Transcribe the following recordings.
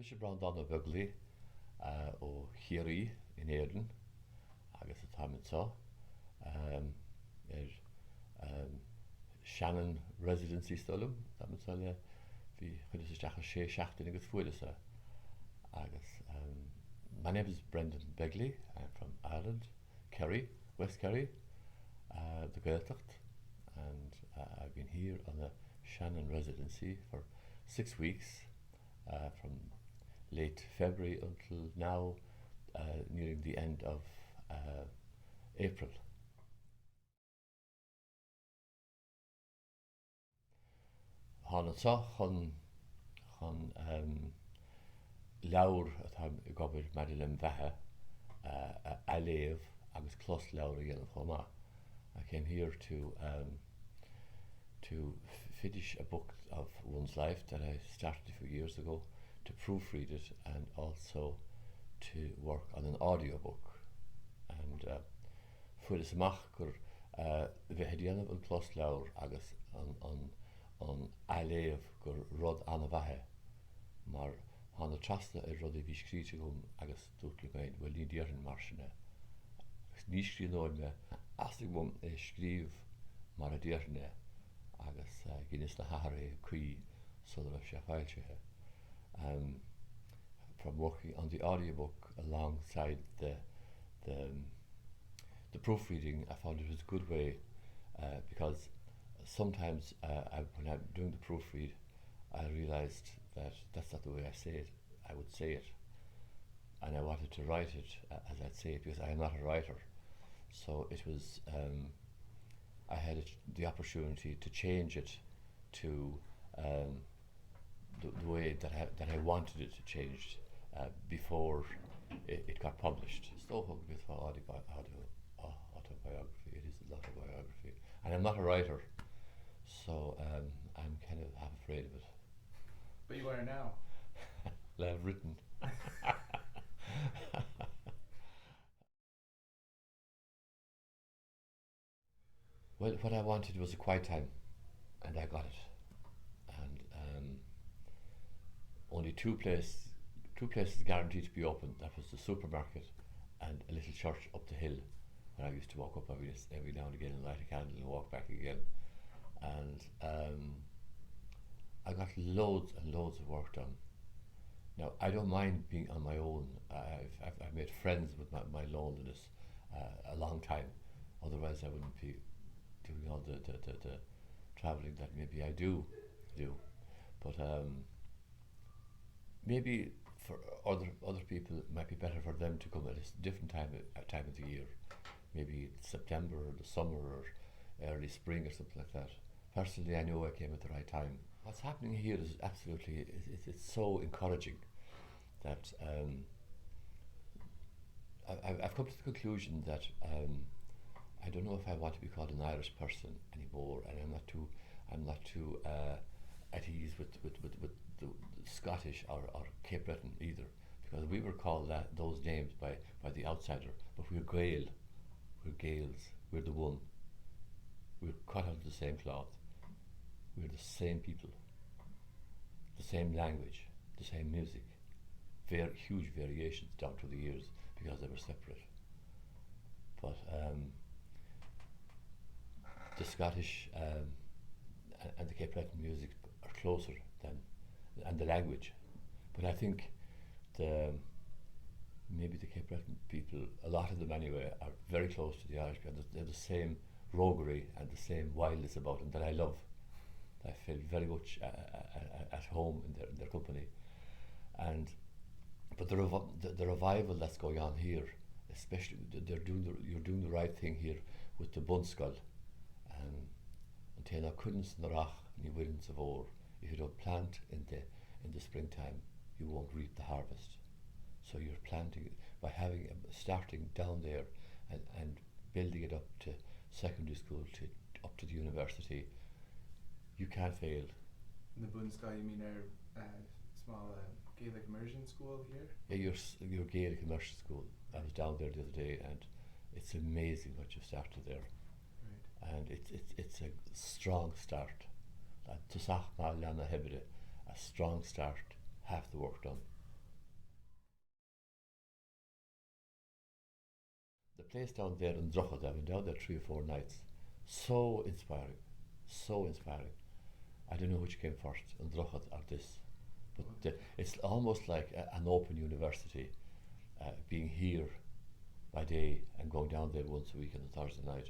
Bhí Breanndan ó Beaglaoich ó Chiaí in Éireann agus atá seo ar Shannon residency stolam tá seo le bhí chuid isteach a sé seachtain agus fuileasa agus my name is Breanndan Beaglaoich. I'm from Ireland, Kerry, West Kerry, the Gaeltacht, and I've been here on the Shannon residency for 6 weeks, from late February until now, nearing the end of April. Hána tá chun leabhar atá I gcobair maidir le bheithe a léamh agus clos leabhar a dhéanamh chomh. I came here to finish a book of one's life that I started a few years ago, to proofread it and also to work on an audiobook. And fuilis amach gur bheith déanamh an clos leabhar agus an aléamh gur rud anna bheithe, mar hána trasna I rud a bhí scríte gom agus dúirt le gainn bhfuil ní dearán mar sinna. Agus ní scríonóid me asig bhm é scríomh mar a dearna agus Guinness na hathair cuí so raibh sé fáiltethe. From working on the audiobook alongside the proofreading, I found it was a good way because sometimes when I'm doing the proofread, I realised that that's not the way I would say it, and I wanted to write it as I'd say it because I am not a writer. So it was I had the opportunity to change it to the way that I wanted it to change before it got published. Stohug with autobiography. It is a lot of biography, and I'm not a writer, so I'm kind of half afraid of it. But you are now. I've written. Well, what I wanted was a quiet time, and I got it. And only two places guaranteed to be open. That was the supermarket and a little church up the hill, where I used to walk up every now and again and light a candle and walk back again. And I got loads and loads of work done. Now, I don't mind being on my own. I've made friends with my loneliness a long time. Otherwise, I wouldn't be doing all the travelling that maybe I do. But maybe for other people, it might be better for them to come at a different time of the year. Maybe September or the summer or early spring or something like that. Personally, I know I came at the right time. What's happening here is absolutely, it's so encouraging that I've come to the conclusion that I don't know if I want to be called an Irish person anymore, and I'm not too at ease with the Scottish or Cape Breton either, because we were called those names by the outsider, but we're Gael, we're Gaels, we're the one. We're cut out of the same cloth. We're the same people, the same language, the same music. Huge variations down through the years because they were separate. But the Scottish and the Cape Breton music are closer and the language. But I think maybe the Cape Breton people, a lot of them anyway, are very close to the Irish because they're the same roguery and the same wildness about them that I love. I feel very much at home in their company, but the revival that's going on here, especially you're doing the right thing here with the Bunskull, and Taylor couldn't narach ni wins of ore. If you don't plant in the springtime, you won't reap the harvest. So you're planting by starting down there and building it up to secondary school up to the university. You can't fail. In the Bundesliga, you mean our small Gaelic immersion school here? Yeah, your Gaelic immersion school. I was down there the other day, and it's amazing what you've started there. Right. And it's a strong start. A strong start, half the work done. place down there in Drogheda, I've been down there 3 or 4 nights. So inspiring, so inspiring. I don't know which came first, in Drogheda or this, but it's almost like an open university, being here by day and going down there once a week on a Thursday night,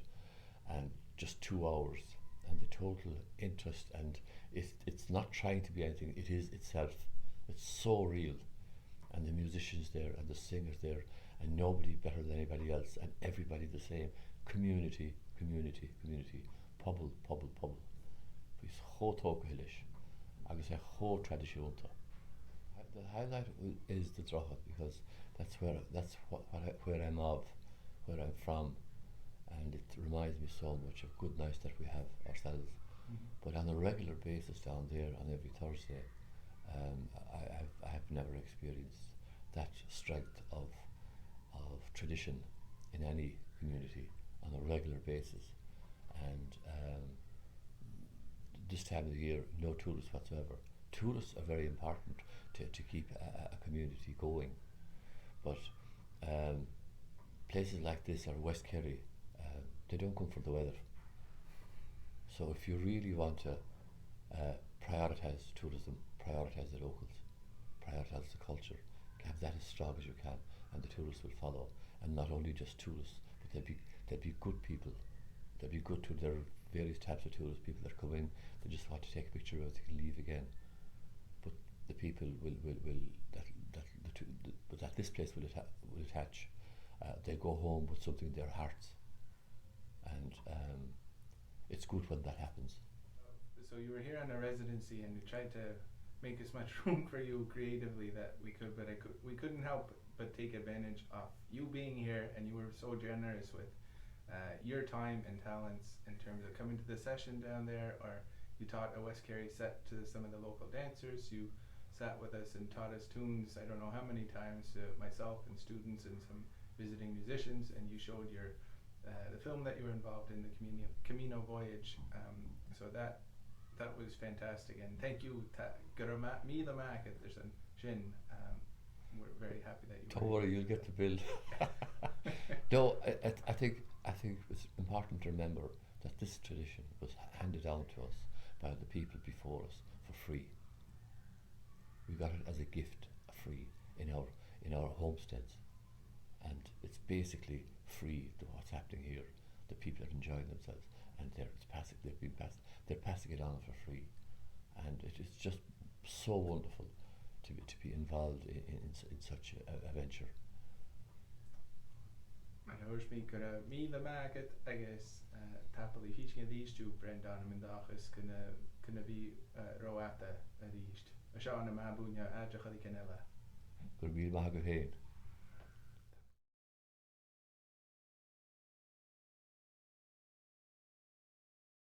and just 2 hours, and the total interest, and it's not trying to be anything, it is itself. It's so real, and the musicians there and the singers there, and nobody better than anybody else, and everybody the same. Community, community, community. Pobl, pobl, pobl. Fys ho tóghilis, agus e ho tradiisiúnta. The highlight is the Drogheda, because where I'm of, where I'm from, and it reminds me so much of good nights that we have ourselves. But on a regular basis down there on every Thursday, I have never experienced that strength of tradition in any community on a regular basis. And this time of the year, no tourists whatsoever. Tourists are very important to keep a community going, but places like this or West Kerry, they don't come for the weather. So if you really want to prioritise tourism, prioritise the locals, prioritise the culture, have that as strong as you can, and the tourists will follow. And not only just tourists, but they'll be good people. They'll be good to there are various types of tourists, people that come in, they just want to take a picture of it, they can leave again. But the people that this place will attach, they'll go home with something in their hearts, and it's good when that happens. So you were here on a residency, and we tried to make as much room for you creatively that we could, but we couldn't help but take advantage of you being here, and you were so generous with your time and talents in terms of coming to the session down there, or you taught a West Kerry set to some of the local dancers. You sat with us and taught us tunes I don't know how many times to myself and students and some visiting musicians, and you showed your the film that you were involved in, the Camino voyage. So that was fantastic, and thank you me the market there's a Shin. We're very happy that you don't worry, you'll get the bill. No, I think it's important to remember that this tradition was handed down to us by the people before us for free. We got it as a gift, free, in our homesteads, and it's basically free to what's happening here. The people are enjoying themselves, and they're passing it on for free, and it is just so wonderful to be involved in such a venture. And me could me the market, I guess, tapally teaching these two Breanndan and Dachas can be roata at east. A Shannon mabunya ajachali canella. Beinnmhabu.ca.